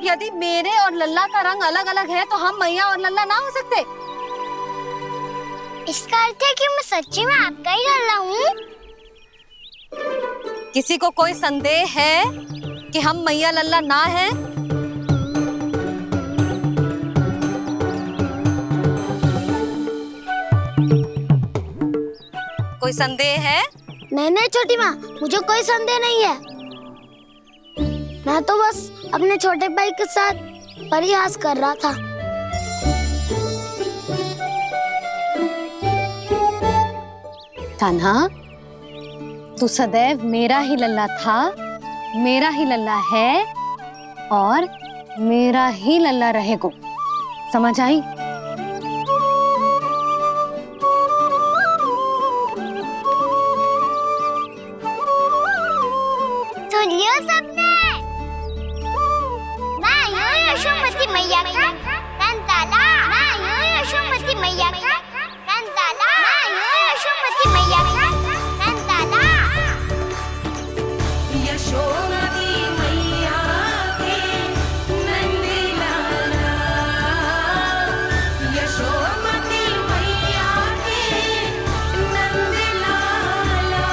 यदि मेरे और लल्ला का रंग अलग अलग है तो हम मैया और लल्ला ना हो सकते? इसका अर्थ है कि मैं सच्ची में आपका ही लल्ला हूँ? किसी को कोई संदेह है कि हम मैया लल्ला ना हैं? कोई संदेह है? नहीं नहीं छोटी माँ, मुझे कोई संदेह नहीं है। मैं तो बस अपने छोटे भाई के साथ परिहास कर रहा था। कान्हा, तू सदैव मेरा ही लल्ला था, मेरा ही लल्ला है और मेरा ही लल्ला रहेगा। समझ आई? सुन लियो सबने, मैं हूँ यशोमती मैया का कंताला, मैं हूँ यशोमती मैया का कंताला, मैं हूँ यशोमती मैया का कंताला। यशोमती मैया के नंदी लाला, यशोमती मैया के नंदी लाला।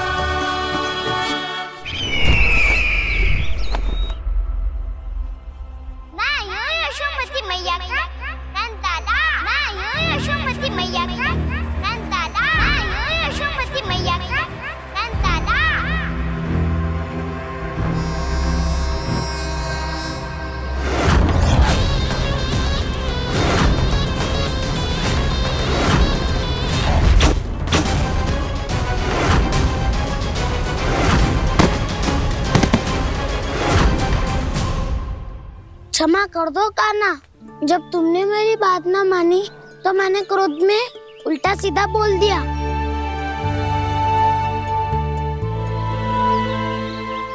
मैं हूँ यशोमती मैया का कंताला, मैं हूँ यशोमती मैया का कंताला, मैं हूँ यशोमती मैया का कंताला। क्षमा कर दो कान्हा, जब तुमने मेरी बात ना मानी तो मैंने क्रोध में उल्टा सीधा बोल दिया।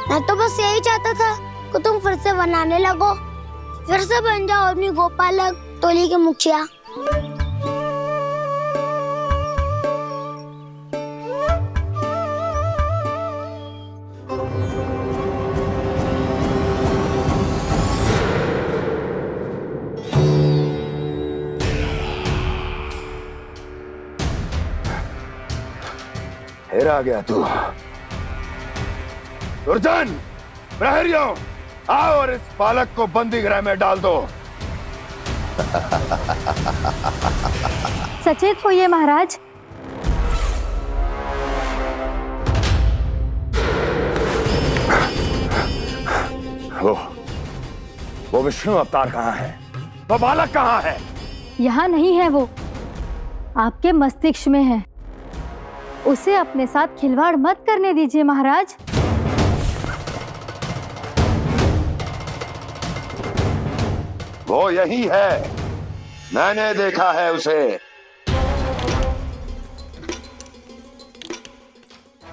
मैं तो बस यही चाहता था कि तुम फिर से बनाने लगो, फिर से बन जाओ अपनी गोपालक टोली के मुखिया। फिर आ गया तू। दुर्जन, प्रहरियों, आओ और इस बालक को बंदी गृह में डाल दो। सचेत होइए महाराज। वो विष्णु अवतार कहाँ है? वो बालक कहाँ है? यहाँ नहीं है वो, आपके मस्तिष्क में है। उसे अपने साथ खिलवाड़ मत करने दीजिए महाराज। वो यही है, मैंने देखा है उसे।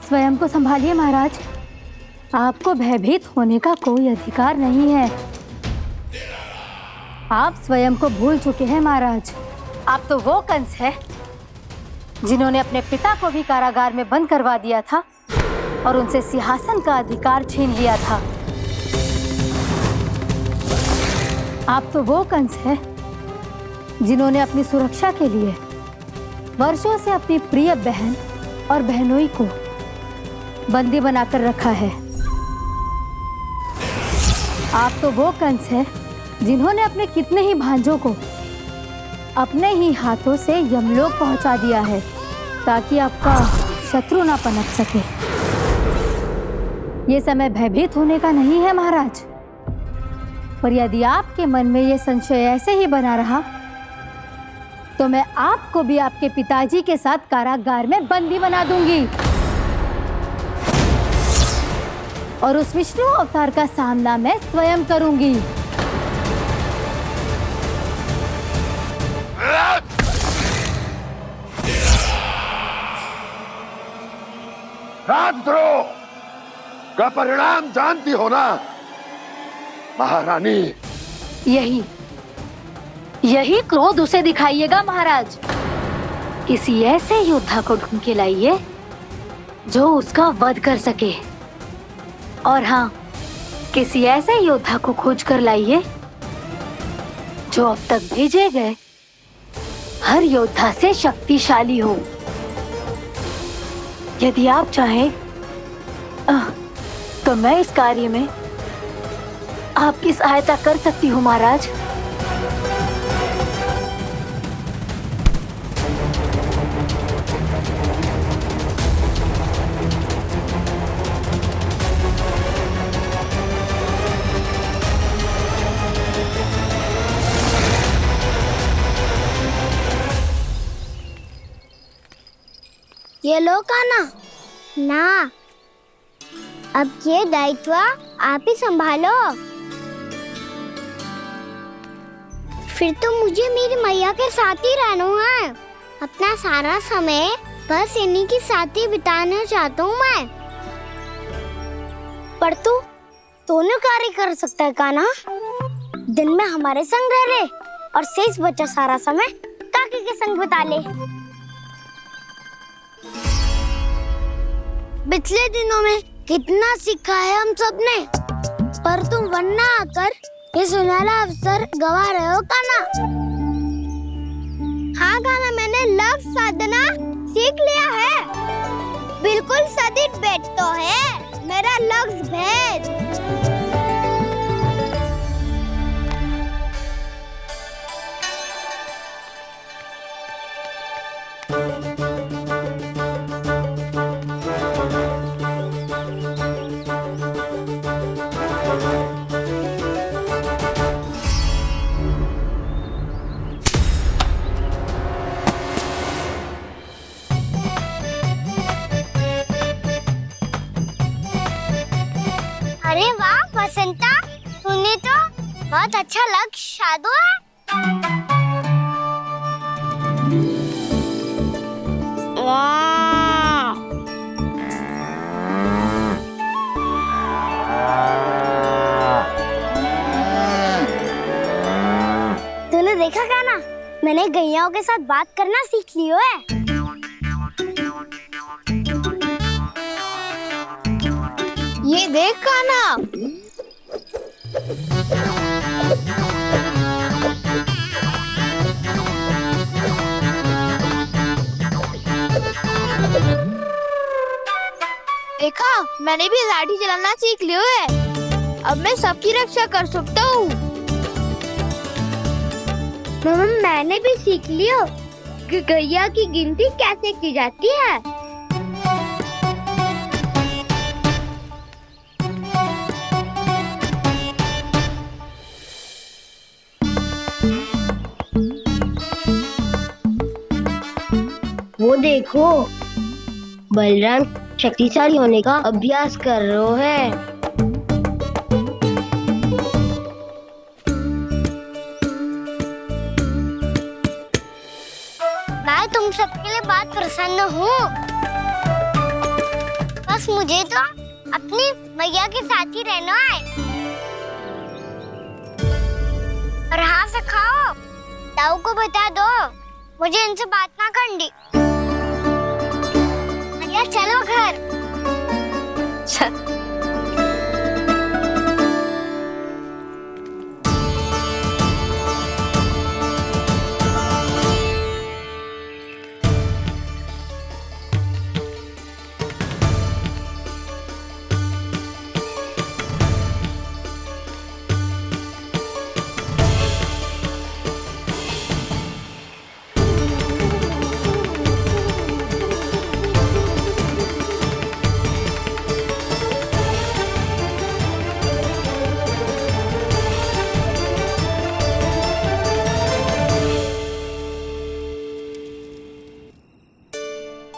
स्वयं को संभालिए महाराज, आपको भयभीत होने का कोई अधिकार नहीं है। आप स्वयं को भूल चुके हैं महाराज। आप तो वो कंस है जिन्होंने अपने पिता को भी कारागार में बंद करवा दिया था और उनसे सिंहासन का अधिकार छीन लिया था। आप तो वो कंस है जिन्होंने अपनी सुरक्षा के लिए वर्षों से अपनी प्रिय बहन और बहनोई को बंदी बनाकर रखा है। आप तो वो कंस है जिन्होंने अपने कितने ही भांजों को अपने ही हाथों से यमलोक पहुंचा दिया है ताकि आपका शत्रु ना पनप सके। ये समय भयभीत होने का नहीं है महाराज, पर यदि आपके मन में ये संशय ऐसे ही बना रहा तो मैं आपको भी आपके पिताजी के साथ कारागार में बंदी बना दूंगी और उस विष्णु अवतार का सामना मैं स्वयं करूंगी। राजद्रोह का परिणाम जानती हो ना महारानी? यही क्रोध उसे दिखाइएगा महाराज। किसी ऐसे योद्धा को ढूंढ के लाइए जो उसका वध कर सके, और हाँ, किसी ऐसे योद्धा को खोज कर लाइए जो अब तक भेजे गए हर योद्धा से शक्तिशाली हो। यदि आप चाहें तो मैं इस कार्य में आपकी सहायता कर सकती हूँ महाराज। ये लो कान्हा। ना, अब ये दायित्व आप ही संभालो। फिर तो मुझे मेरी मैया के साथ ही रहना है। अपना सारा समय बस इन्हीं के साथ ही बिताना चाहता हूँ मैं। पर तू दोनों कार्य कर सकता है कान्हा। दिन में हमारे संग रह ले और शेष बचा सारा समय काकी के संग बिता ले। पिछले दिनों में कितना सीखा है हम सबने, पर तुम वरना आकर ये सुनहरा अवसर गवा रहे हो कान्हा। हाँ कान्हा, मैंने लक्ष्य साधना सीख लिया है। बिल्कुल सदित भेद तो है मेरा लक्ष्य भेद। अरे वाह बसंता, तूने तो बहुत अच्छा लक्ष्य साधा है। वाह, तूने देखा कान्हा, मैंने गैयाओं के साथ बात करना सीख लियो है। ये देख कान्हा, देखा, मैंने भी लाठी चलाना सीख लियो है। अब मैं सबकी रक्षा कर सकता हूँ। मैंने भी सीख लियो कि गैया की गिनती कैसे की जाती है। वो देखो, बलराम शक्तिशाली होने का अभ्यास कर रहे हैं। मैं तुम सबके लिए बहुत प्रसन्न हूँ। बस मुझे तो अपनी मैया के साथ ही रहना है। और हाँ से खाओ, ताऊ को बता दो मुझे इनसे बात ना करनी। मैया चलो घर।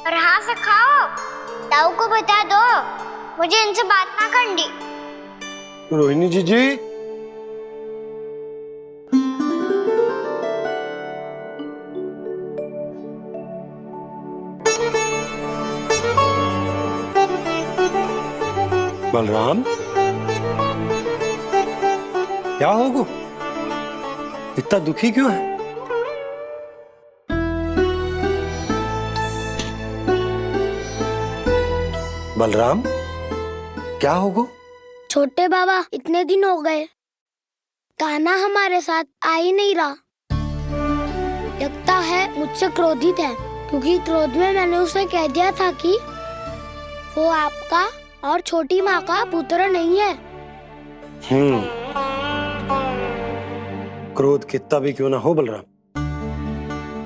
और हाँ से खाओ, ताऊ को बता दो मुझे इनसे बात ना करनी। रोहिणी जी बलराम, क्या होगा? इतना दुखी क्यों है? बलराम, क्या होगा? छोटे बाबा, इतने दिन हो गए कान्हा हमारे साथ आ ही नहीं रहा। लगता है मुझसे क्रोधित है, क्योंकि क्रोध में मैंने उसे कह दिया था कि वो आपका और छोटी माँ का पुत्र नहीं है। क्रोध कितना भी क्यों ना हो बलराम,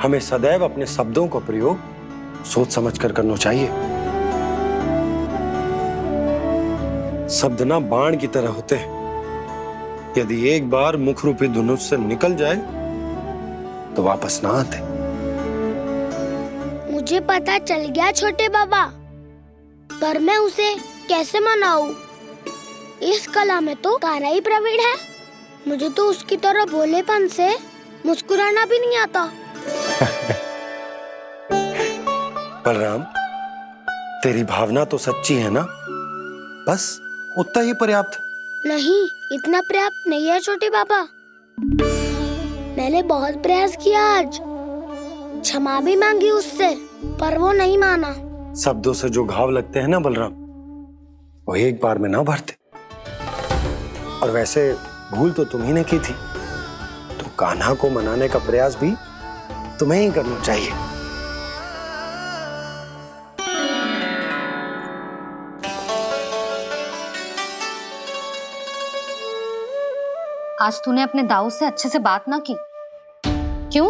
हमें सदैव अपने शब्दों का प्रयोग सोच समझ कर करना चाहिए। शब्द ना बाण की तरह होते हैं, यदि एक बार मुख रूपी धनुष से निकल जाए तो वापस ना आते। मुझे पता चल गया छोटे बाबा, पर मैं उसे कैसे मनाऊं? इस कला में तो कान्हा ही प्रवीण है। मुझे तो उसकी तरह भोलेपन से मुस्कुराना भी नहीं आता। बलराम, तेरी भावना तो सच्ची है ना, बस उतना ही पर्याप्त। नहीं, इतना पर्याप्त नहीं है छोटे बाबा। मैंने बहुत प्रयास किया आज, क्षमा भी मांगी उससे, पर वो नहीं माना। शब्दों से जो घाव लगते हैं ना बलराम, वो एक बार में ना भरते। और वैसे भूल तो तुम्ही ने की थी, तो कान्हा को मनाने का प्रयास भी तुम्हें ही करना चाहिए। आज तूने अपने दाऊ से अच्छे से बात ना की, क्यों?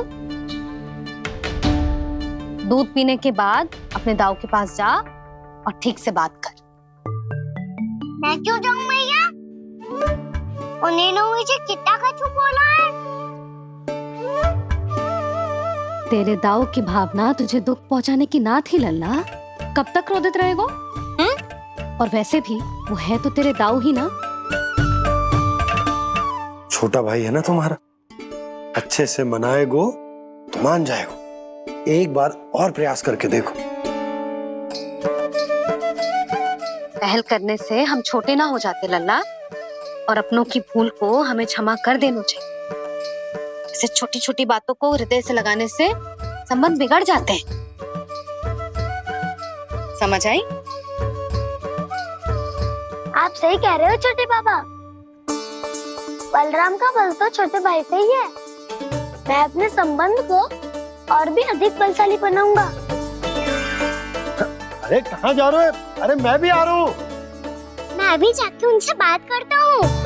दूध पीने के बाद अपने दाऊ के पास जा और ठीक से बात कर। मैं क्यों जाऊं भैया? उन्होंने मुझे कितना कछु बोला है। तेरे दाऊ की भावना तुझे दुख पहुंचाने की ना थी लल्ला। कब तक क्रोधित रहेगो? और वैसे भी वो है तो तेरे दाऊ ही ना। छोटा भाई है ना तुम्हारा, अच्छे से मनाएगो तो मान जाएगो। एक बार और प्रयास करके देखो। पहल करने से हम छोटे ना हो जाते लल्ला, और अपनों की भूल को हमें क्षमा कर देना चाहिए। ऐसे छोटी छोटी बातों को हृदय से लगाने से संबंध बिगड़ जाते हैं। समझ आई? आप सही कह रहे हो छोटे बाबा। बलराम का बल तो छोटे भाई से ही है। मैं अपने संबंध को और भी अधिक बलशाली बनाऊंगा। अरे कहाँ जा रहे हो? अरे मैं भी आ रहा हूँ। मैं अभी जाके उनसे बात करता हूँ।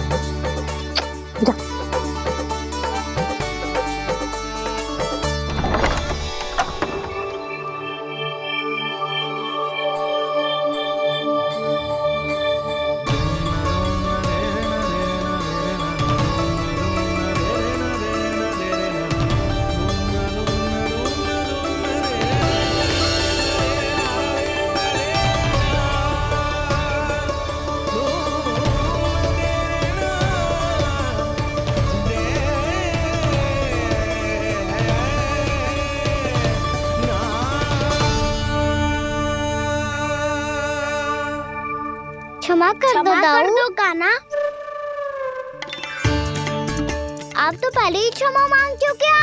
क्षमा कर दो कान्हा। आप तो पहले ही क्षमा मांगते हो क्या?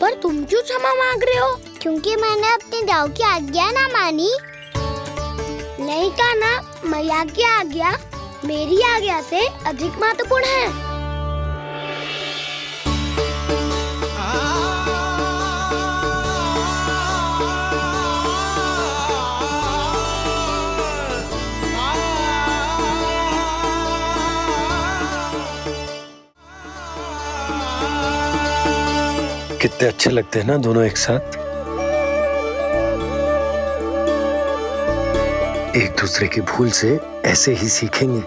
पर तुम क्यों क्षमा मांग रहे हो? क्योंकि मैंने अपने दाऊ की आज्ञा ना मानी। नहीं कान्हा, मैया की आज्ञा मेरी आज्ञा से अधिक महत्वपूर्ण है। कितने अच्छे लगते हैं ना दोनों एक साथ। एक दूसरे की भूल से ऐसे ही सीखेंगे।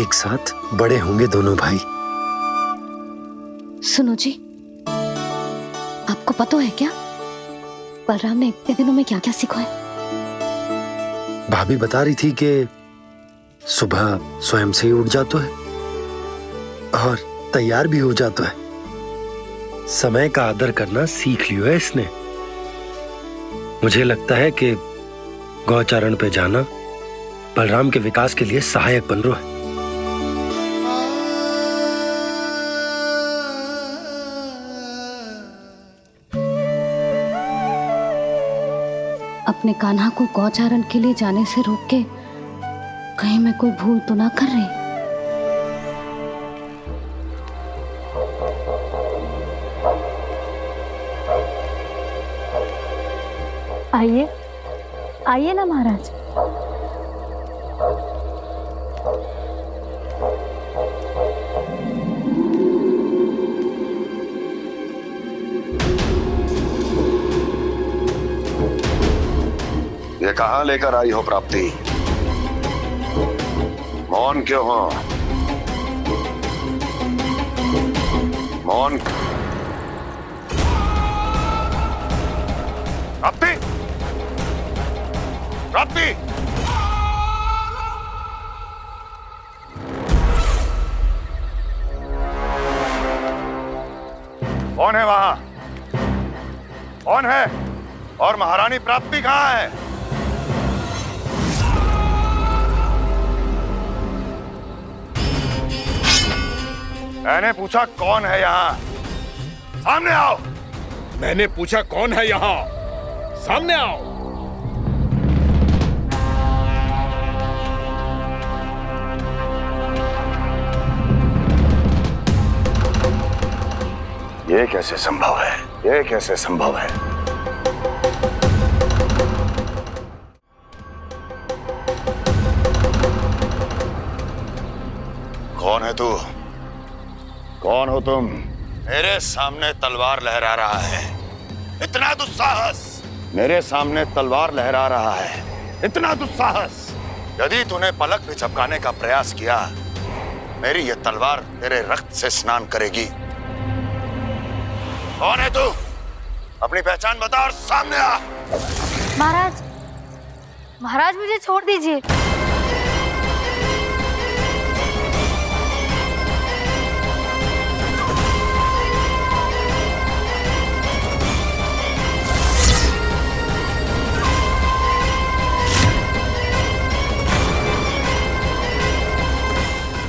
एक साथ बड़े होंगे दोनों भाई। सुनो जी, आपको पता है क्या बलराम ने इतने दिनों में क्या क्या सीखा है? भाभी बता रही थी कि सुबह स्वयं से ही उठ जाता है और तैयार भी हो जाता है। समय का आदर करना सीख लियो है इसने। मुझे लगता है कि गौचारण पे जाना बलराम के विकास के लिए सहायक बन रहा है। अपने कान्हा को गौचारण के लिए जाने से रोक के कहीं मैं कोई भूल तो ना कर रही? आइए आइए ना महाराज। ये कहाँ लेकर आई हो प्राप्ति? मौन क्यों हो? मौन। प्राप्ति, प्राप्ति, कौन है वहां? कौन है? और महारानी प्राप्ति कहाँ है? मैंने पूछा कौन है यहाँ? सामने आओ। मैंने पूछा कौन है यहाँ? सामने आओ। ये कैसे संभव है? ये कैसे संभव है? कौन है तू? कौन हो तुम? मेरे सामने तलवार लहरा रहा है। इतना दुस्साहस! मेरे सामने तलवार लहरा रहा है। इतना दुस्साहस! यदि तूने पलक भी झपकाने का प्रयास किया, मेरी ये तलवार तेरे रक्त से स्नान करेगी। कौन है तू? अपनी पहचान बता और सामने आ। महाराज, महाराज मुझे छोड़ दीजिए।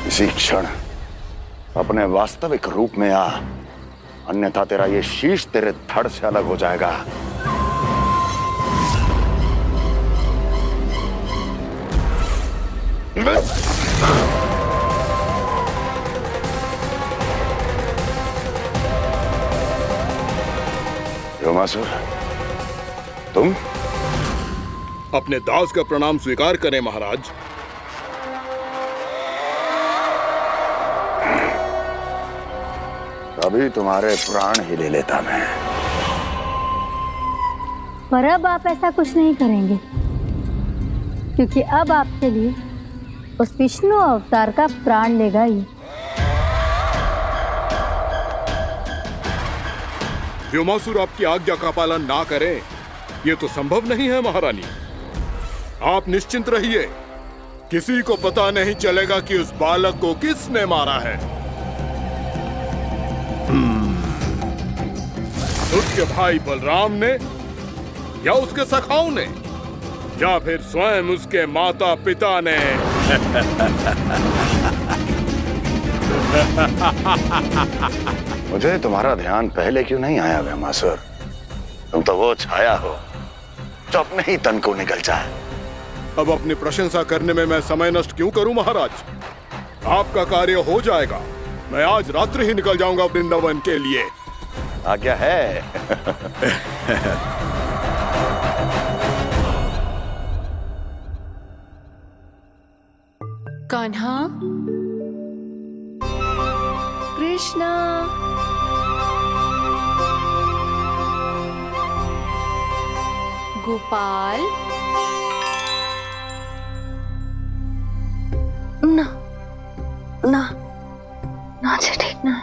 इसी क्षण अपने वास्तविक रूप में आ, अन्यथा तेरा ये शीश तेरे धड़ से अलग हो जाएगा। योमासुर, तुम? अपने दास का प्रणाम स्वीकार करें महाराज। अभी तुम्हारे प्राण ही ले लेता मैं। पर अब आप ऐसा कुछ नहीं करेंगे, क्योंकि अब आपके लिए उस विष्णु अवतार का प्राण लेगा ही। व्योमासुर आपकी आज्ञा का पालन ना करें, ये तो संभव नहीं है महारानी। आप निश्चिंत रहिए, किसी को पता नहीं चलेगा कि उस बालक को किसने मारा है। उसके भाई बलराम ने, या उसके सखाओं ने, या फिर स्वयं उसके माता पिता ने। मुझे तुम्हारा ध्यान पहले क्यों नहीं आया व्योमासुर? तुम तो वो छाया हो जो अपने ही तन को निगल जाए। अब अपनी प्रशंसा करने में मैं समय नष्ट क्यों करूं महाराज? आपका कार्य हो जाएगा। मैं आज रात्रि ही निकल जाऊंगा वृंदावन के लिए। आज्ञा है। कान्हा, कृष्णा, गोपाल। ना ना ना जी, ठीक ना।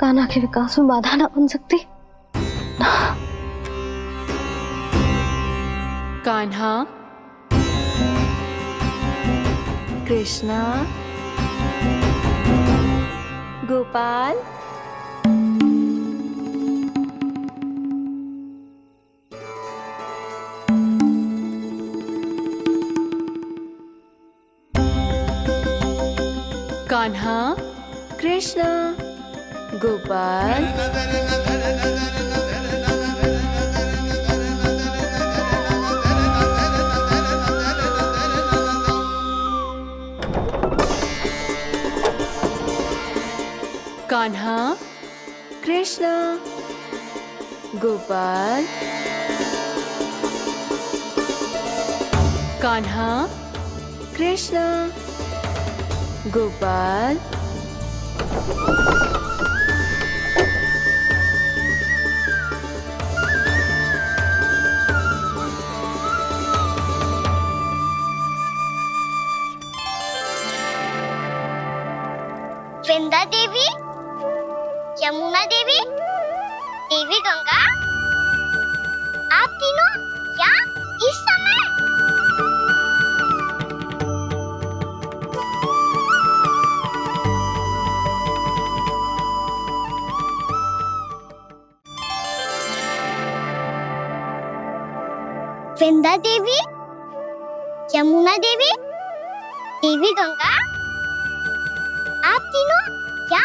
कान्हा के विकास में बाधा ना बन सकती ना। कान्हा, कृष्णा, गोपाल। कान्हा, कृष्णा, गोपाल। कान्हा, कृष्णा, गोपाल, कान्हा, कृष्णा, गोपाल, वृंदा देवी, यमुना देवी, देवी गंगा, आप तीनों यहाँ इस समय? वृंदा देवी, यमुना देवी, देवी गंगा, आप तीनों क्या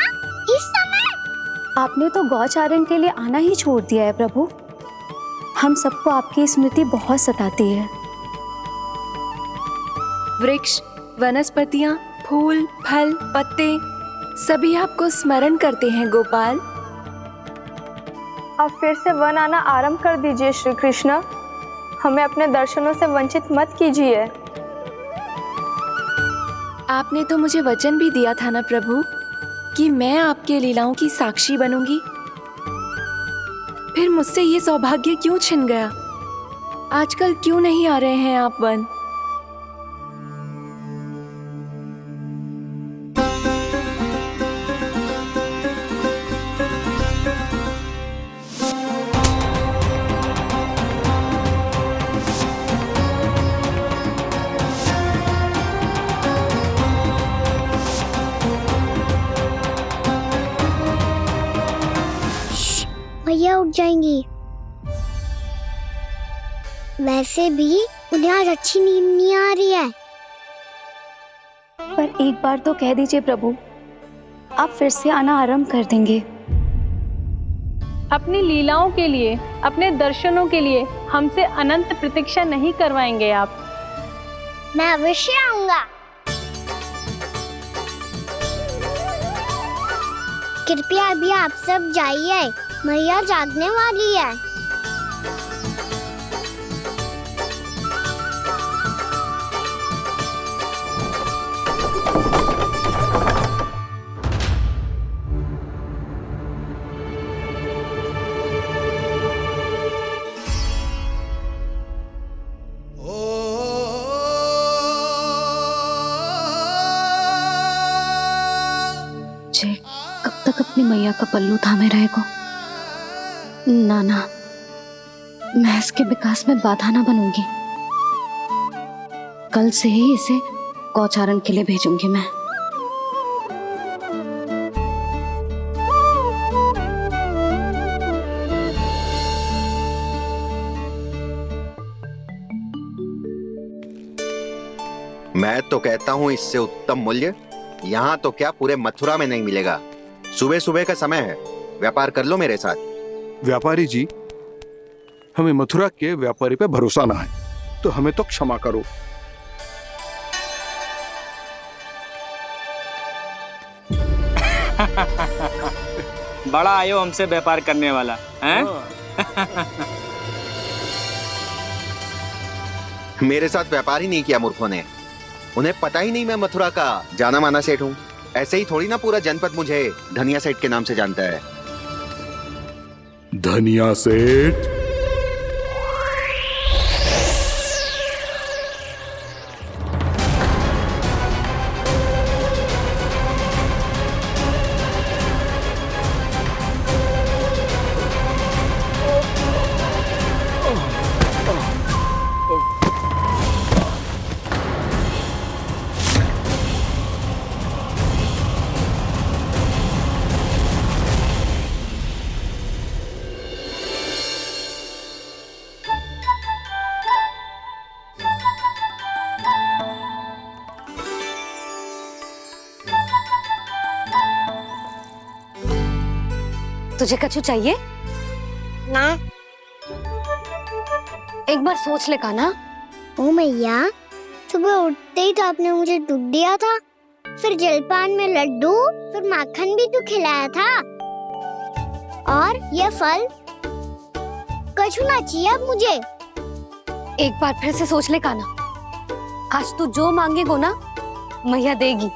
इस समय? आपने तो गौचारण के लिए आना ही छोड़ दिया है प्रभु। हम सबको आपकी स्मृति बहुत सताती है। वृक्ष, वनस्पतियां, फूल, फल, पत्ते सभी आपको स्मरण करते हैं गोपाल। अब फिर से वन आना आरंभ कर दीजिए श्री कृष्ण। हमें अपने दर्शनों से वंचित मत कीजिए। आपने तो मुझे वचन भी दिया था ना प्रभु कि मैं आपके लीलाओं की साक्षी बनूंगी। फिर मुझसे ये सौभाग्य क्यों छिन गया? आजकल क्यों नहीं आ रहे हैं आप वन? भैया उठ जाएंगी। वैसे भी उन्हें आज अच्छी नींद नहीं आ रही है। पर एक बार तो कह दीजिए प्रभु, आप फिर से आना आरंभ कर देंगे। अपनी लीलाओं के लिए, अपने दर्शनों के लिए हमसे अनंत प्रतीक्षा नहीं करवाएंगे आप? मैं अवश्य आऊंगा। कृपया अभी आप सब जाइए, मैया जागने वाली है। जय कब तक अपनी मैया का पल्लू थामे रहेगा? ना ना, मैं इसके विकास में बाधा ना बनूंगी। कल से ही इसे गौचारण के लिए भेजूंगी मैं। मैं तो कहता हूँ इससे उत्तम मूल्य यहाँ तो क्या पूरे मथुरा में नहीं मिलेगा। सुबह सुबह का समय है, व्यापार कर लो मेरे साथ। व्यापारी जी, हमें मथुरा के व्यापारी पे भरोसा ना है, तो हमें तो क्षमा करो। बड़ा आयो हमसे व्यापार करने वाला हैं? मेरे साथ व्यापार ही नहीं किया मूर्खों ने। उन्हें पता ही नहीं मैं मथुरा का जाना माना सेठ हूँ। ऐसे ही थोड़ी ना पूरा जनपद मुझे धनिया सेठ के नाम से जानता है। धनिया सेठ? तुझे कछु चाहिए? ना। एक बार सोच ले कान्हा। ओ मैया, सुबह उठते ही तो आपने मुझे दूध दिया था, फिर जलपान में लड्डू, फिर माखन भी तो खिलाया था। और ये फल कछुना चाहिए अब मुझे। एक बार फिर से सोच ले कान्हा, आज तू जो मांगेगो ना मैया देगी,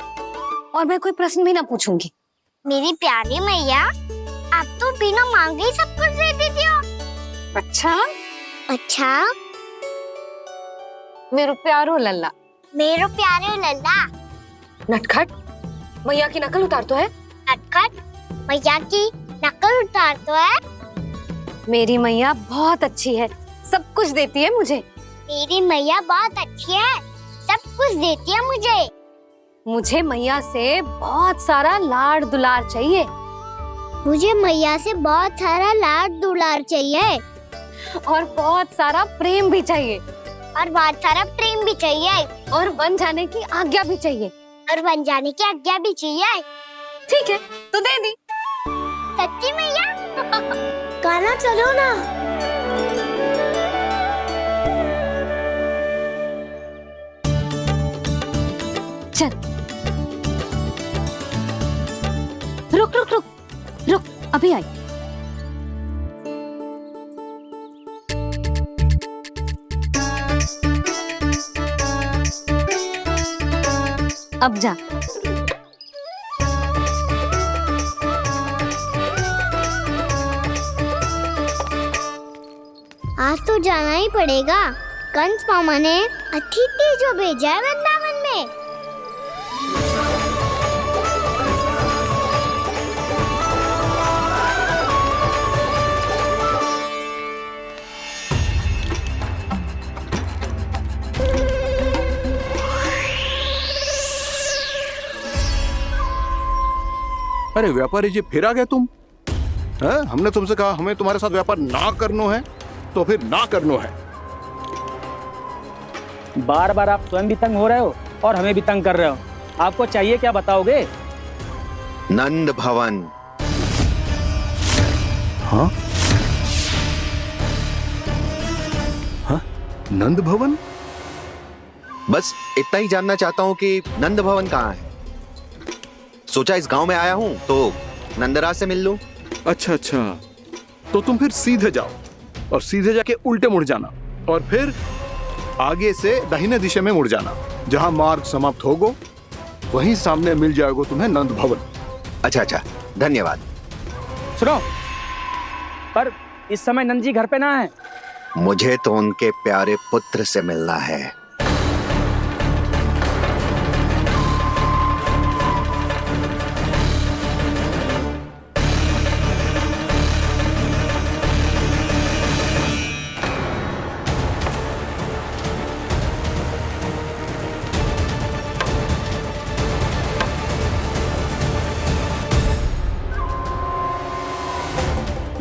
और मैं कोई प्रश्न भी ना पूछूंगी। मेरी प्यारी मैया, आप तो बिना मांगे ही सब कुछ दे देती हो। अच्छा अच्छा, मेरो प्यारो लल्ला। मेरो प्यारे लल्ला। नटखट, मैया की नकल उतार तो है। नटखट, मैया की नकल उतार तो है। मेरी मैया बहुत अच्छी है, सब कुछ देती है मुझे। मेरी मैया बहुत अच्छी है, सब कुछ देती है मुझे। मुझे मैया से बहुत सारा लाड दुलार चाहिए। मुझे मैया से बहुत सारा लाड दुलार चाहिए। और बहुत सारा प्रेम भी चाहिए। और बहुत सारा प्रेम भी चाहिए। और बन जाने की आज्ञा भी चाहिए। और बन जाने की आज्ञा भी चाहिए। ठीक है, तो दे दी। सच्ची मैया? कान्हा चलो ना। चल, रुक रुक रुक रुक, अभी आई। अब जा। आज तो जाना ही पड़ेगा। कंस मामा ने अतिथि जो भेजा है वृंदावन में। अरे व्यापारी जी, फिर आ गए तुम? है? हमने तुमसे कहा हमें तुम्हारे साथ व्यापार ना करनो है, तो फिर ना करनो है। बार बार आप स्वयं भी तंग हो रहे हो और हमें भी तंग कर रहे हो। आपको चाहिए क्या बताओगे? नंद भवन। हाँ? हाँ? नंद भवन? बस इतना ही जानना चाहता हूँ कि नंद भवन कहाँ है। सोचा इस गांव में आया हूँ तो नंदराज से मिल लूं। अच्छा अच्छा, तो तुम फिर सीधे जाओ और सीधे जाके उल्टे मुड़ जाना, और फिर आगे से दाहिने दिशा में मुड़ जाना। जहां मार्ग समाप्त होगो वहीं सामने मिल जाएगा तुम्हें नंद भवन। अच्छा अच्छा, धन्यवाद। सुनो, पर इस समय नंद जी घर पे ना है। मुझे तो उनके प्यारे पुत्र से मिलना है।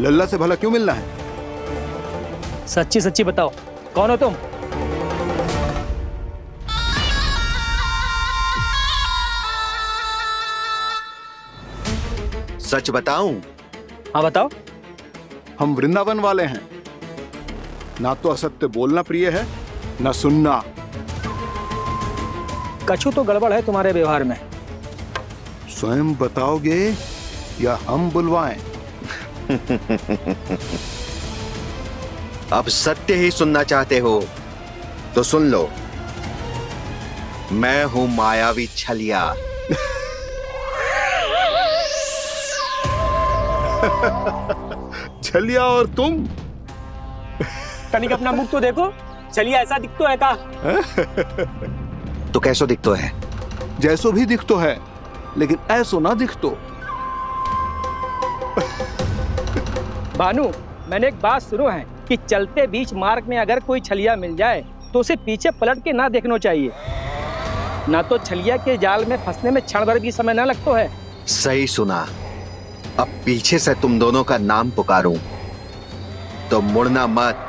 लल्ला से भला क्यों मिलना है? सच्ची सच्ची बताओ, कौन हो तुम? सच बताऊं? हाँ बताओ। हम वृंदावन वाले हैं। ना तो असत्य बोलना प्रिय है, ना सुनना। कछु तो गड़बड़ है तुम्हारे व्यवहार में। स्वयं बताओगे या हम बुलवाएं? अब सत्य ही सुनना चाहते हो तो सुन लो। मैं हूं मायावी छलिया। छलिया और तुम? तनिक अपना मुख तो देखो, छलिया ऐसा दिखतो है का? तो कैसो दिखतो है? जैसो भी दिखतो है, लेकिन ऐसो ना दिखतो। भानु, मैंने एक बात सुनो है कि चलते बीच मार्ग में अगर कोई छलिया मिल जाए तो उसे पीछे पलट के ना देखना चाहिए, ना तो छलिया के जाल में फंसने में क्षण भर भी समय ना लगता है। सही सुना। अब पीछे से तुम दोनों का नाम पुकारूं तो मुड़ना मत।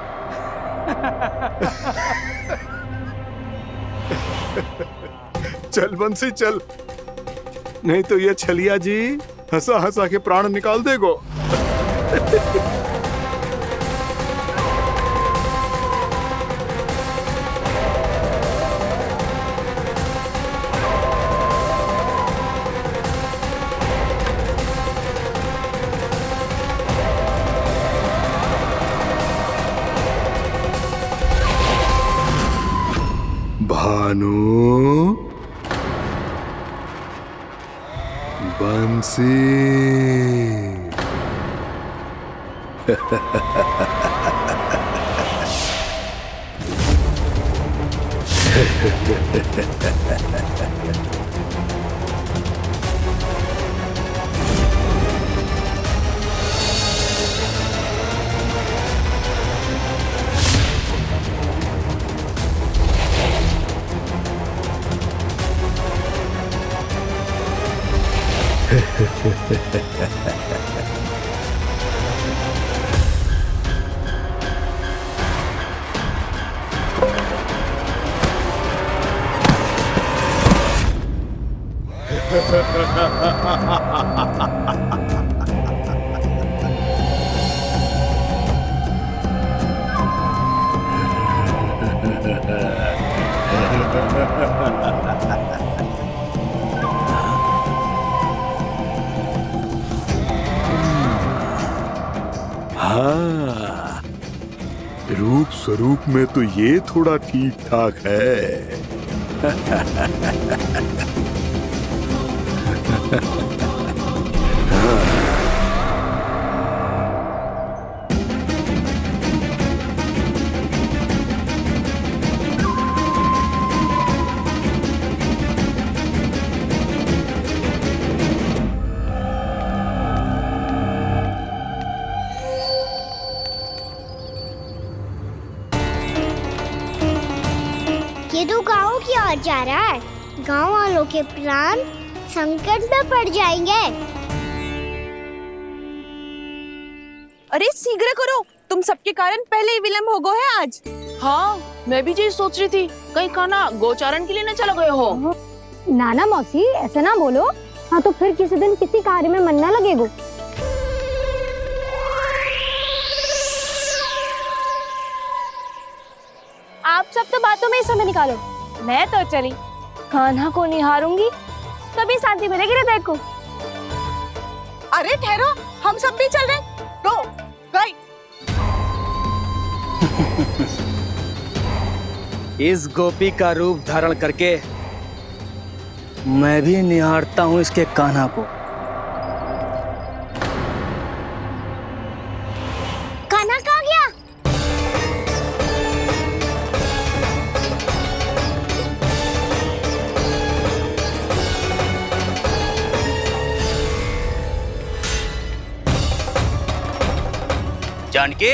चल बंसी चल, नहीं तो ये छलिया जी हंसा हंसा के प्राण निकाल देगो। भानु, बंसी। हाँ, रूप स्वरूप में तो ये थोड़ा ठीक ठाक है। ये तो गाँव की ओर जा रहा है। गाँव वालों के प्राण संकट में पड़ जाएंगे। अरे शीघ्र करो, तुम सबके कारण पहले ही विलम्ब हो गए है आज। हाँ, मैं भी यही सोच रही थी, कहीं खाना गोचारण के लिए न चला गए हो। नाना मौसी ऐसा ना बोलो। हाँ तो फिर किसी दिन किसी कार्य में मन ना लगेगा। आप सब तो बातों में ही समय निकालो। मैं तो चली कान्हा को निहारूंगी, तभी शांति मिलेगी हृदय को। अरे ठहरो, हम सब भी चल रहे। रो, गई। इस गोपी का रूप धारण करके मैं भी निहारता हूँ इसके कान्हा को। कान्हा कहाँ गया? जानकी,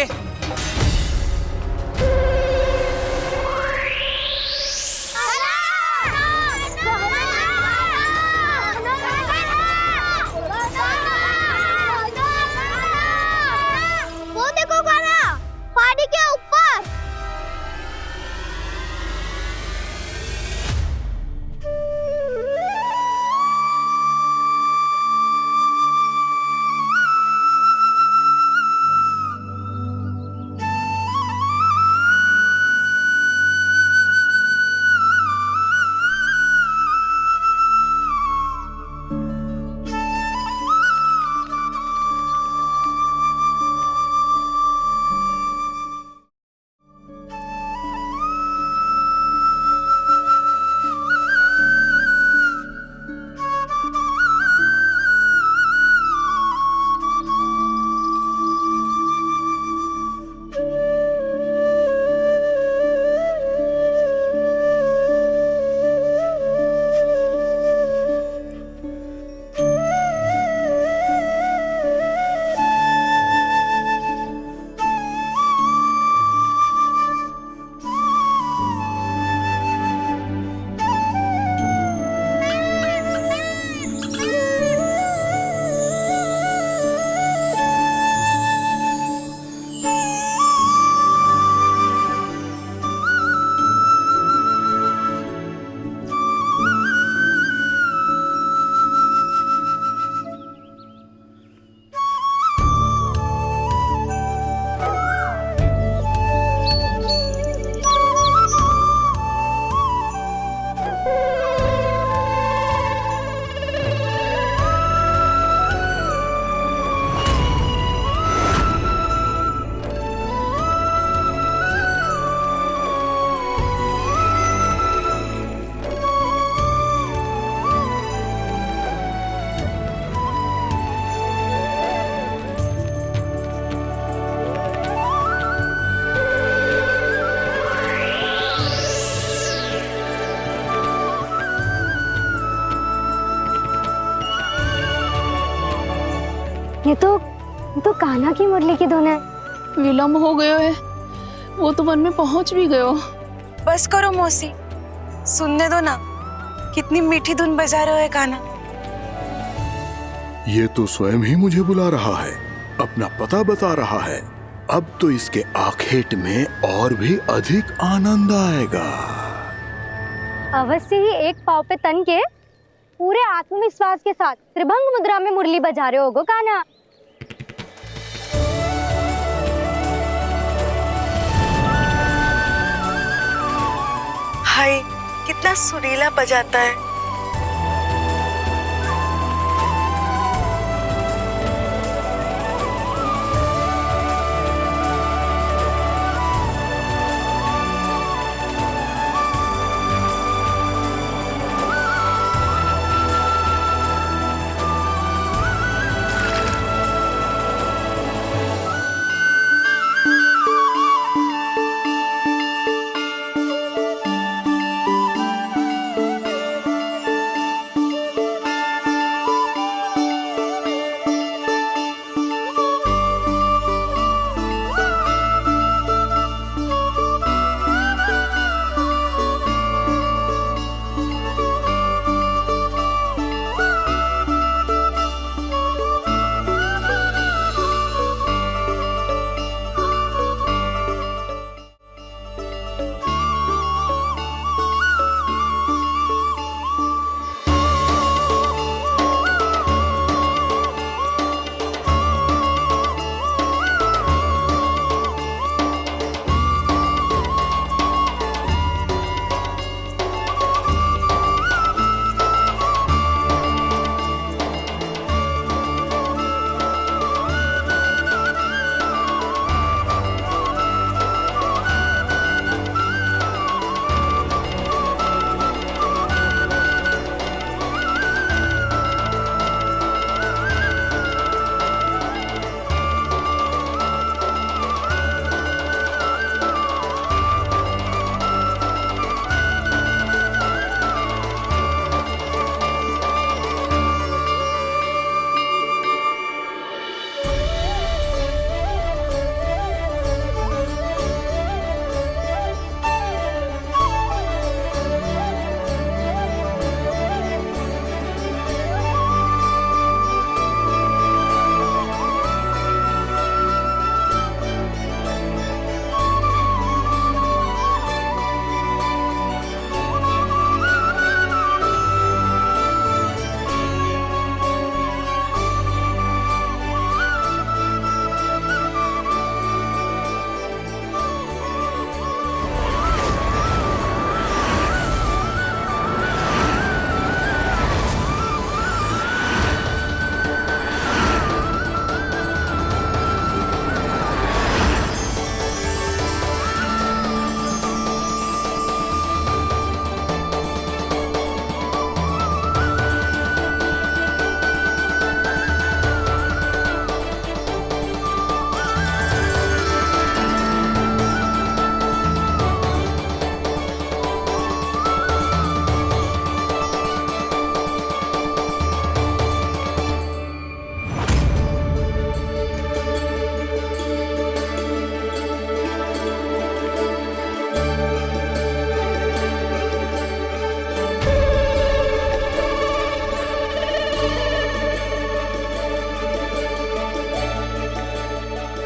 वो देखो कान्हा, पहाड़ी के ऊपर। ये तो कान्हा की मुरली की धुन है। विलम्ब हो गयो है, वो तो वन में पहुंच भी गयो। बस करो मौसी, सुनने दो ना, कितनी मीठी धुन बजा रहे हो कान्हा। ये तो स्वयं ही मुझे बुला रहा है, अपना पता बता रहा है। अब तो इसके आखेट में और भी अधिक आनंद आएगा। अवश्य ही एक पाव पे तन के पूरे आत्मविश्वास के साथ त्रिभंग मुद्रा में मुरली बजा रहे होगो कान्हा। हाय, कितना सुरीला बजाता है।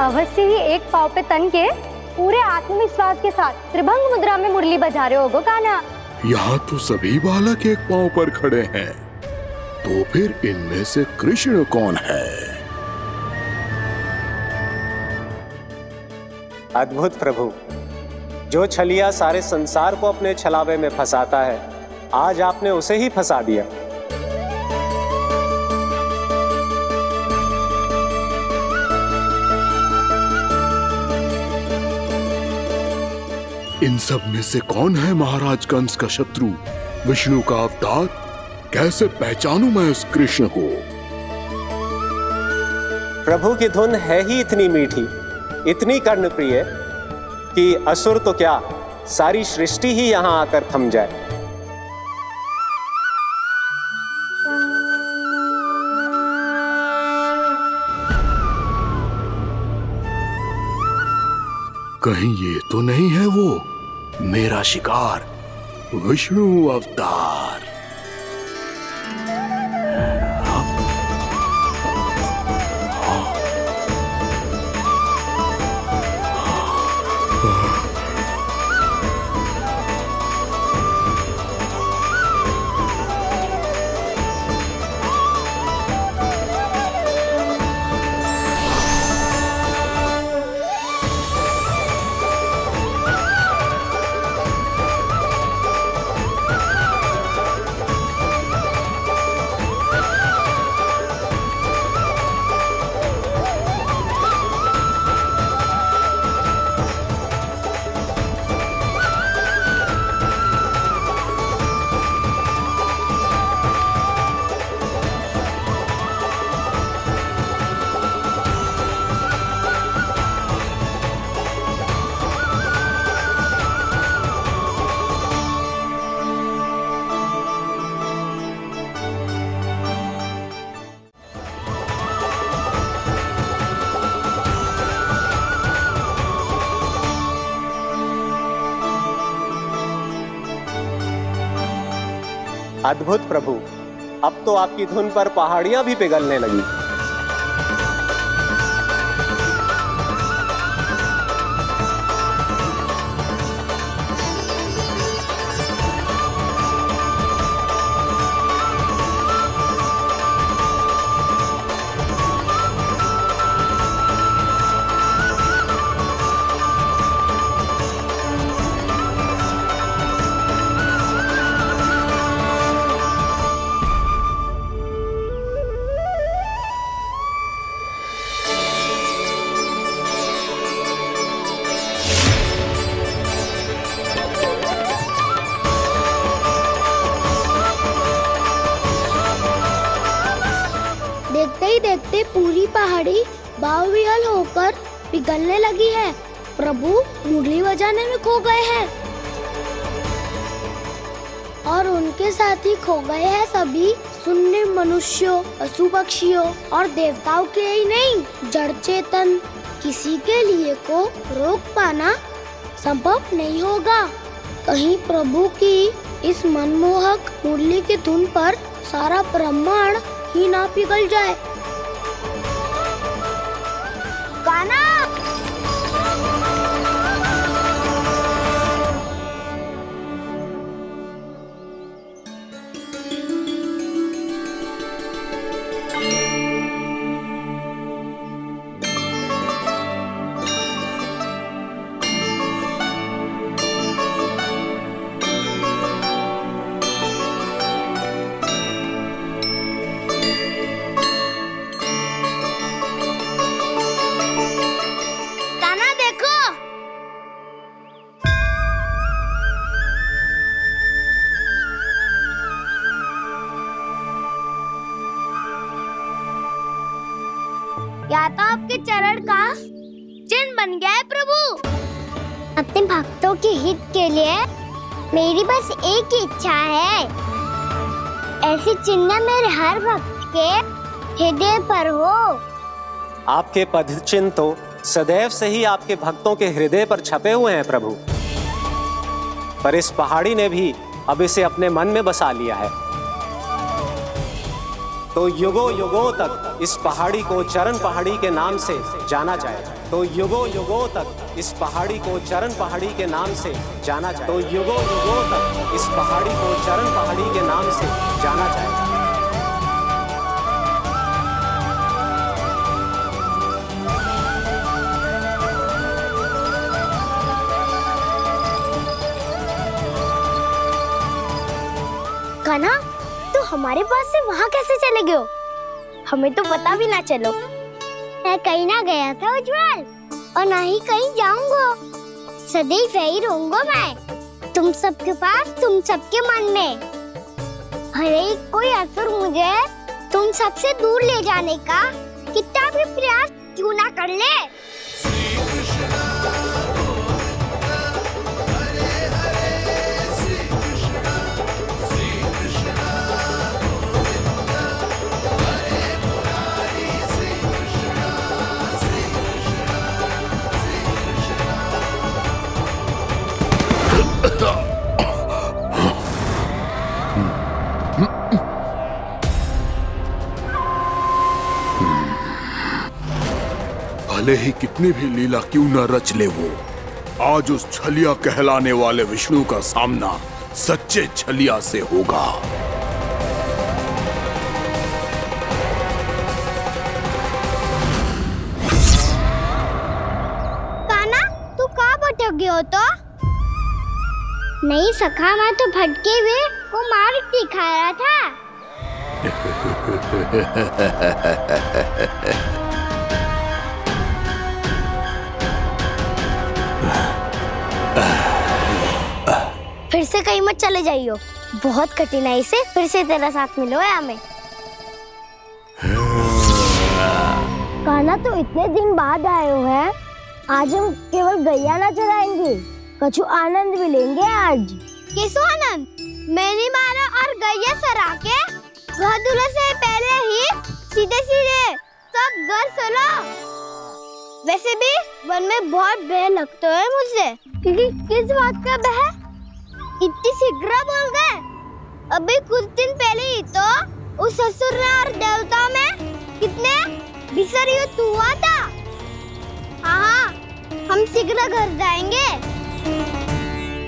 अवश्य ही एक पाव पे तन के पूरे आत्मविश्वास के साथ त्रिभंग मुद्रा में मुरली बजा रहे होगो कान्हा। यहाँ तो सभी बालक एक पांव पर खड़े हैं, तो फिर इनमें से कृष्ण कौन है? अद्भुत प्रभु, जो छलिया सारे संसार को अपने छलावे में फंसाता है, आज आपने उसे ही फंसा दिया। इन सब में से कौन है महाराज कंस का शत्रु, विष्णु का अवतार? कैसे पहचानूं मैं उस कृष्ण को? प्रभु की धुन है ही इतनी मीठी, इतनी कर्णप्रिय कि असुर तो क्या, सारी सृष्टि ही यहां आकर थम जाए। कहीं ये तो नहीं है वो मेरा शिकार विष्णु अवतार? अद्भुत प्रभु, अब तो आपकी धुन पर पहाड़ियां भी पिघलने लगी। देखते ही देखते पूरी पहाड़ी बावविहल होकर पिघलने लगी है। प्रभु मुरली बजाने में खो गए हैं और उनके साथ ही खो गए हैं सभी सुनने मनुष्यों, पशु पक्षियों और देवताओं के ही नहीं, जड़ चेतन किसी के लिए को रोक पाना संभव नहीं होगा। कहीं प्रभु की इस मनमोहक मुरली की धुन पर सारा ब्रह्मांड ही ना पिघल जाए। गाना या तो आपके चरण का चिन्ह बन गया है प्रभु। अपने भक्तों के हित के लिए मेरी बस एक ही इच्छा है, ऐसी चिन्ह मेरे हर भक्त के हृदय पर हो। आपके पद चिन्ह तो सदैव से ही आपके भक्तों के हृदय पर छपे हुए हैं प्रभु, पर इस पहाड़ी ने भी अब इसे अपने मन में बसा लिया है। तो युगों युगों तक इस पहाड़ी को चरण पहाड़ी के नाम से जाना जाए। तो युगों युगों तक इस पहाड़ी को चरण पहाड़ी के नाम से जाना जाए। तो युगों युगों तक इस पहाड़ी को चरण पहाड़ी के नाम से जाना जाए। कान्हा, तो हमारे पास से वहाँ कैसे चले गए हो? हमें तो पता भी ना चलो। मैं कहीं ना गया था उज्जवल, और ना ही कहीं जाऊंगा। सदैव यही रहूंगा मैं, तुम सबके पास, तुम सबके मन में। भले ही कोई असुर मुझे तुम सबसे दूर ले जाने का कितना भी प्रयास क्यों ना कर ले। भले ही कितनी भी लीला क्यों न रच ले वो, आज उस छलिया कहलाने वाले विष्णु का सामना सच्चे छलिया से होगा। कान्हा, तू कहाँ भटक गया हो तो? नहीं सखा, मैं तो भटके हुए वो मार्ग दिखा रहा था। फिर से कहीं मत चले जाइयो, बहुत कठिनाई से फिर से तेरा साथ मिलो है हमें। कान्हा, तो इतने दिन बाद आए हो हैं, आज हम केवल गैया ना चराएंगे, कछु आनंद भी लेंगे आज। किसो आनंद? मैंने मारा और गैया सरा के वह दूल्हे से पहले ही सीधे सीधे सब घर चलो। वैसे भी वन में बहुत भय लगता है मुझे। क्योंकि किस बात का भय? इतनी शीघ्र बोल गए। अभी कुछ दिन पहले ही तो उस ससुर और देवता में कितने भीषण युद्ध हुआ था। हाँ, हम शीघ्र घर जाएंगे।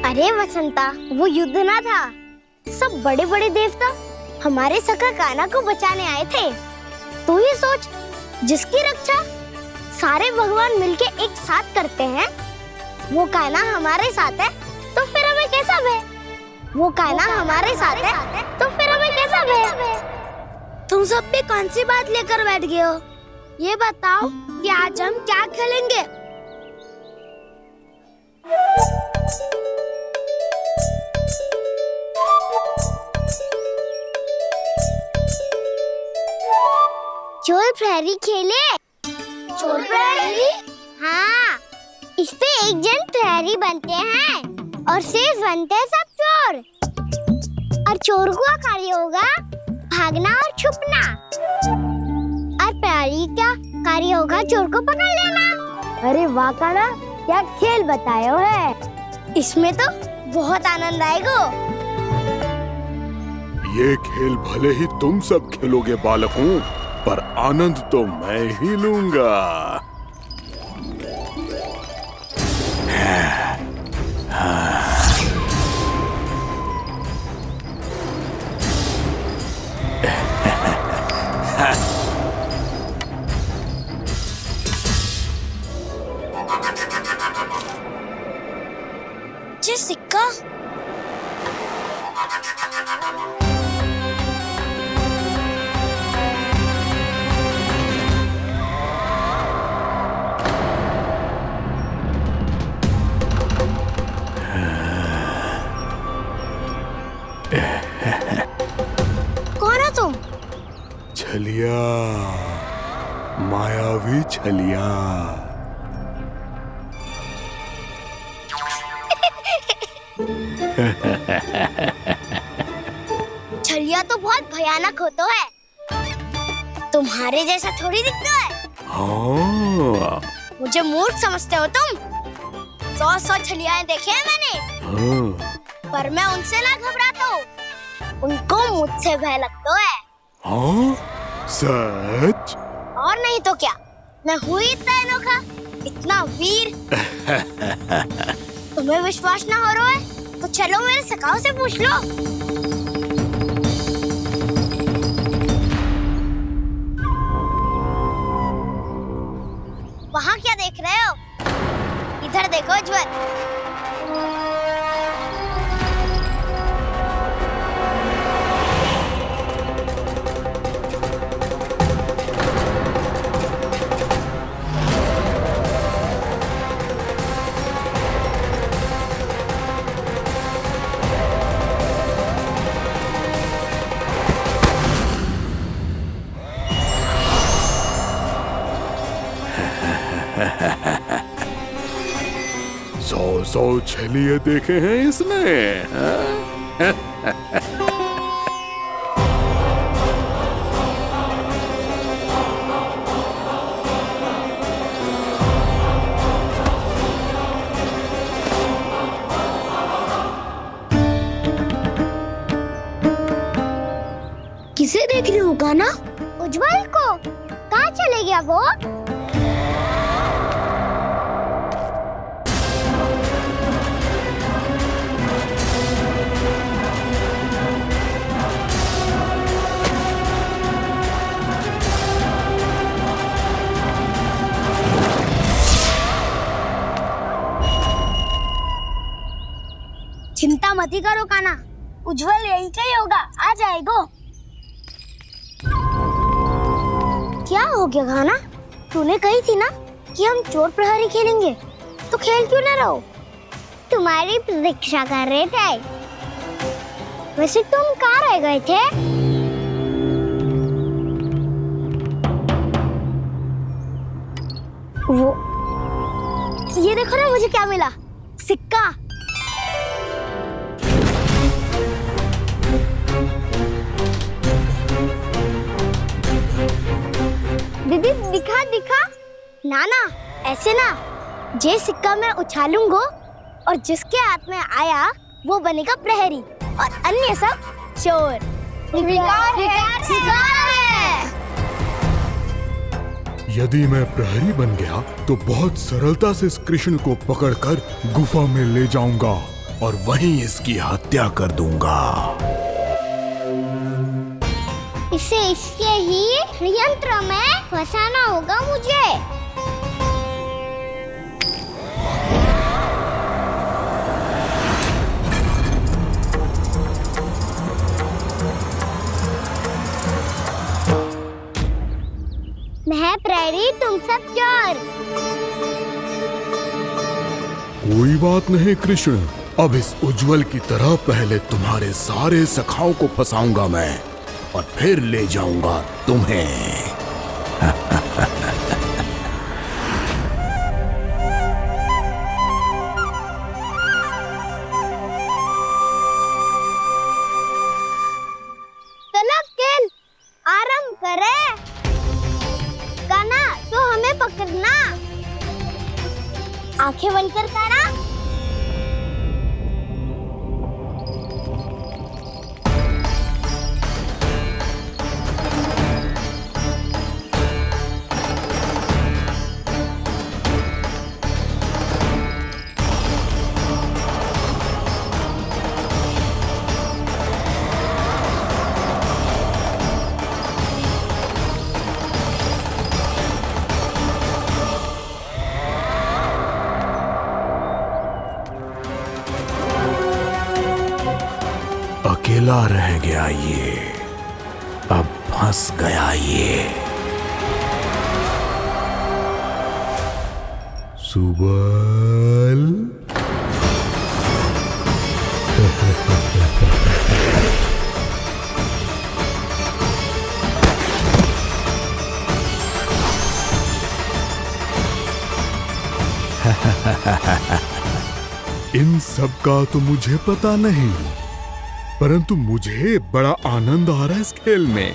अरे वसंता, वो युद्ध ना था, सब बड़े बड़े देवता हमारे सखा कान्हा को बचाने आए थे। तू ही सोच, जिसकी रक्षा सारे भगवान मिलके एक साथ करते हैं, वो कान्हा हमारे साथ है, तो फिर हमें कैसा भय? वो कान्हा हमारे साथ है, तो फिर हमें कैसा भय? तुम सब भी कौन सी बात लेकर बैठ गए हो? ये बताओ कि आज हम क्या खेलेंगे? चोर प्रहरी खेले? चोर प्रहरी? हाँ, इस पे एक जन प्रहरी बनते हैं और शेष बनते हैं सब चोर। और चोर का कार्य होगा भागना और छुपना, और प्रहरी का कार्य होगा चोर को पकड़ लेना। अरे वाह कान्हा, क्या खेल बताया है। इसमें तो बहुत आनंद आएगा। ये खेल भले ही तुम सब खेलोगे बालकों, पर आनंद तो मैं ही लूंगा। ये सिक्का कौन हो तुम? छलिया, मायावी छलिया। छलिया तो बहुत भयानक होता है, तुम्हारे जैसा थोड़ी दिखता है। हाँ। मुझे मूर्ख समझते हो तुम? 100 छलियाएं देखे हैं मैंने। हाँ। पर मैं उनसे ना घबराता हूँ, उनको मुझसे भय लगता है। हाँ? सच? और नहीं तो क्या, मैं हूँ ही इतना अनोखा, इतना वीर। तुम्हें विश्वास ना हो रहा है तो चलो मेरे सखाओं से पूछ लो। वहाँ क्या देख रहे हो? इधर देखो ज्वर। सौ छलिए देखे हैं इसने। किसे देख रही हो कान्हा? उज्जवल को। कहाँ चले गया वो? जल्दी करो काना, उज्जवल यही चाहिए होगा, आ जाएगो। क्या हो गया काना? तूने कही थी ना कि हम चोर प्रहरी खेलेंगे, तो खेल क्यों ना रहो? तुम्हारी प्रतीक्षा कर रहे थे। वैसे तुम कहाँ रह गए थे? वो ये देखो ना, मुझे क्या मिला, सिक्का। दीदी दिखा दिखा। ना ना, ऐसे ना, ये सिक्का मैं उछालूंगा और जिसके हाथ में आया वो बनेगा प्रहरी और अन्य सब चोर। स्वीकार है। यदि मैं प्रहरी बन गया तो बहुत सरलता से इस कृष्ण को पकड़कर गुफा में ले जाऊंगा और वहीं इसकी हत्या कर दूंगा। इसे इसके ही यंत्र में फंसाना होगा मुझे। मैं प्रहरी, तुम सब चोर। कोई बात नहीं कृष्ण, अब इस उज्जवल की तरह पहले तुम्हारे सारे सखाओं को फंसाऊंगा मैं और फिर ले जाऊंगा तुम्हें। खेल आरंभ करे। काना, तो हमें पकड़ना। आंखें बंद कर काना। अकेला रह गया ये, अब फंस गया ये। सुबल। इन सब का तो मुझे पता नहीं, परंतु मुझे बड़ा आनंद आ रहा है इस खेल में।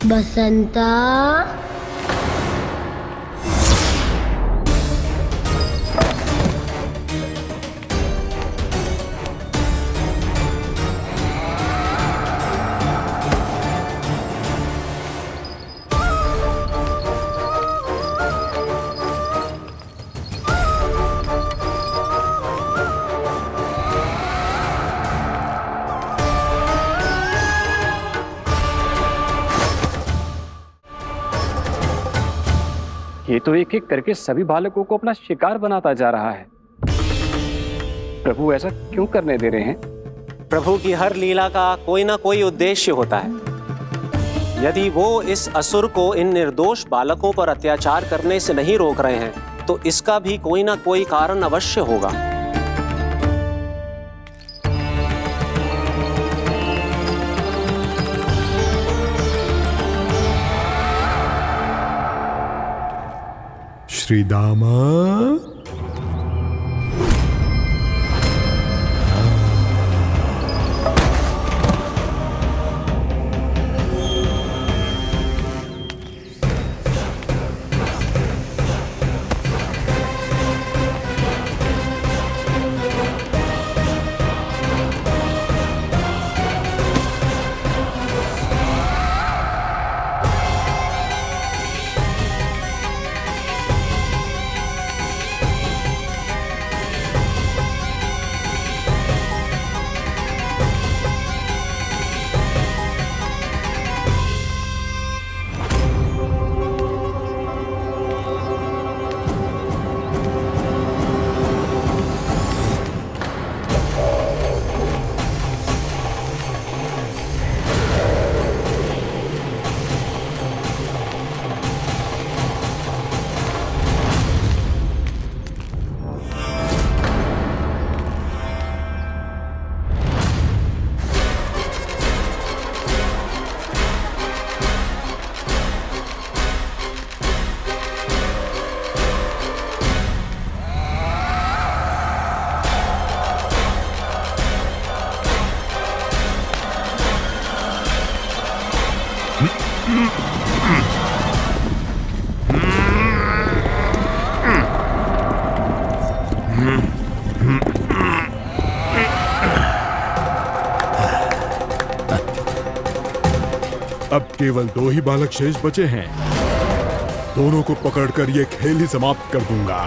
बसंता, ये तो एक एक करके सभी बालकों को अपना शिकार बनाता जा रहा है। प्रभु ऐसा क्यों करने दे रहे हैं? प्रभु की हर लीला का कोई ना कोई उद्देश्य होता है। यदि वो इस असुर को इन निर्दोष बालकों पर अत्याचार करने से नहीं रोक रहे हैं, तो इसका भी कोई ना कोई कारण अवश्य होगा। श्री दामा, अब केवल 2 ही बालक शेष बचे हैं। दोनों को पकड़कर ये खेल ही समाप्त कर दूंगा।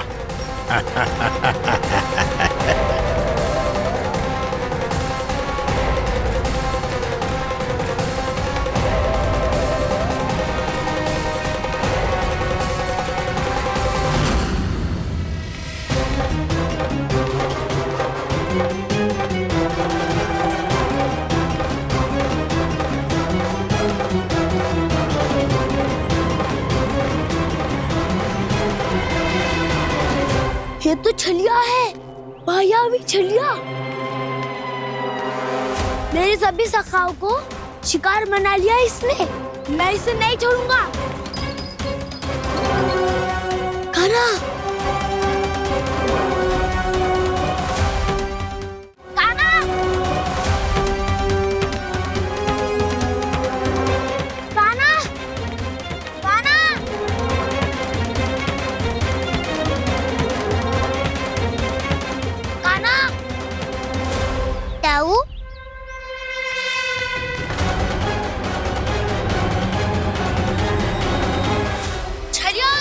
ये तो छलिया है, मायावी छलिया। मेरे सभी सखाओं को शिकार बना लिया इसने। मैं इसे नहीं छोड़ूंगा। कान्हा, कान्हा, कान्हा, कान्हा। कान्हा, दाऊ, छलिया हो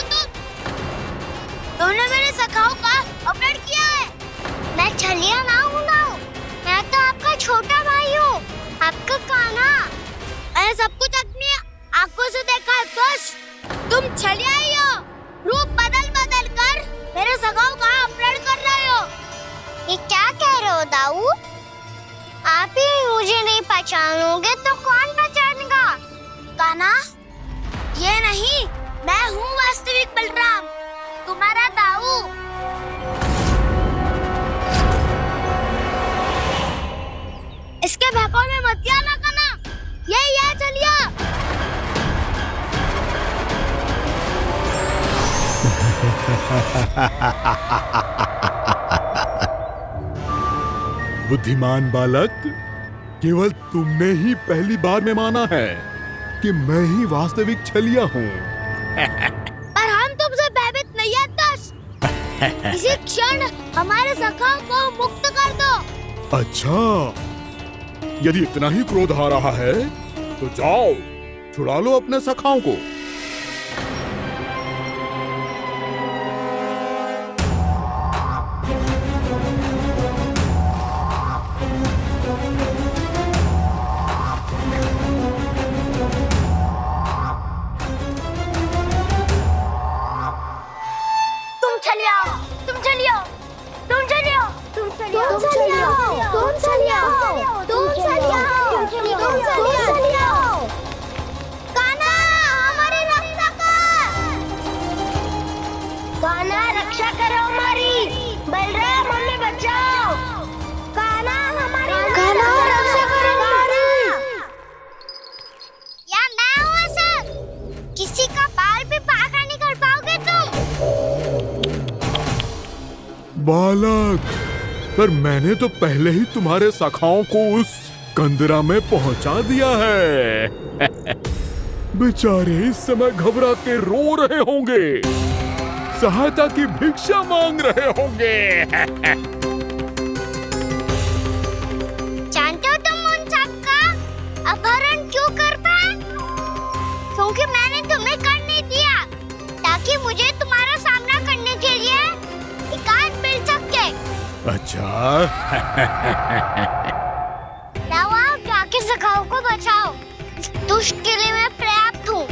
तुमने मेरे सखाओं का अपहरण किया है। मैं छलिया ना हूँ मैं तो आपका छोटा भाई हूँ, आपका कान्हा। मैंने सब कुछ अपनी आंखों से देखा है। बस तुम छलिया ही हो। रूप बदल बदल कर मेरे सखाओं का अपहरण कर रहे हो। ये क्या कह रहे हो दाऊ? आप ही मुझे नहीं पहचानोगे तो कौन पहचानेगा? कान्हा, ये नहीं, मैं हूँ वास्तविक बलराम, तुम्हारा दाऊ। इसके बहकावे में मत आना कान्हा, यही है चलिया। बुद्धिमान बालक, केवल तुमने ही पहली बार में माना है कि मैं ही वास्तविक छलिया हूँ। पर हम तुमसे भयभीत नहीं है दस। इसी क्षण हमारे सखाओं को मुक्त कर दो। अच्छा, यदि इतना ही क्रोध आ रहा है तो जाओ, छुड़ा लो अपने सखाओं को। बालक, पर मैंने तो पहले ही तुम्हारे सखाओं को उस कंदरा में पहुंचा दिया है। बेचारे इस समय घबरा के रो रहे होंगे, सहायता की भिक्षा मांग रहे होंगे। जानते हो तुम उन सबका अपहरण क्यों कर पाए? क्योंकि मैंने तुम्हें कर नहीं दिया, ताकि मुझे तुम्हारा सामना करने के लिए एकांत मिल सके। अच्छा। आओ, जाके सखाओं को बचाओ। दुष्ट के लिए मैं पर्याप्त हूँ।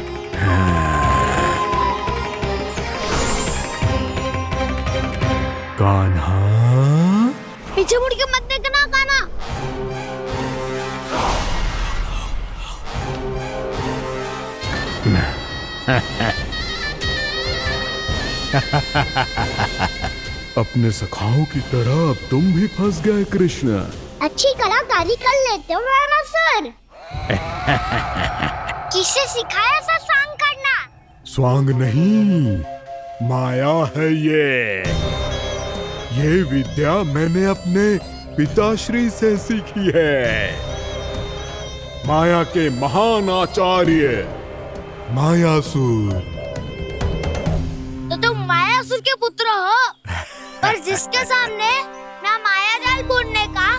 कान्हा, पीछे मुड़ के मत देखना कान्हा। अपने सखाओं की तरह अब तुम भी फंस गए कृष्ण। अच्छी कलाकारी कर लेते हो सर। किससे सिखाया ऐसा स्वांग करना? स्वांग नहीं, माया है ये विद्या मैंने अपने पिताश्री से सीखी है। माया के महान आचार्य मायासुर। तो तुम मायासुर के पुत्र हो, पर जिसके सामने ना माया जाल बुनने का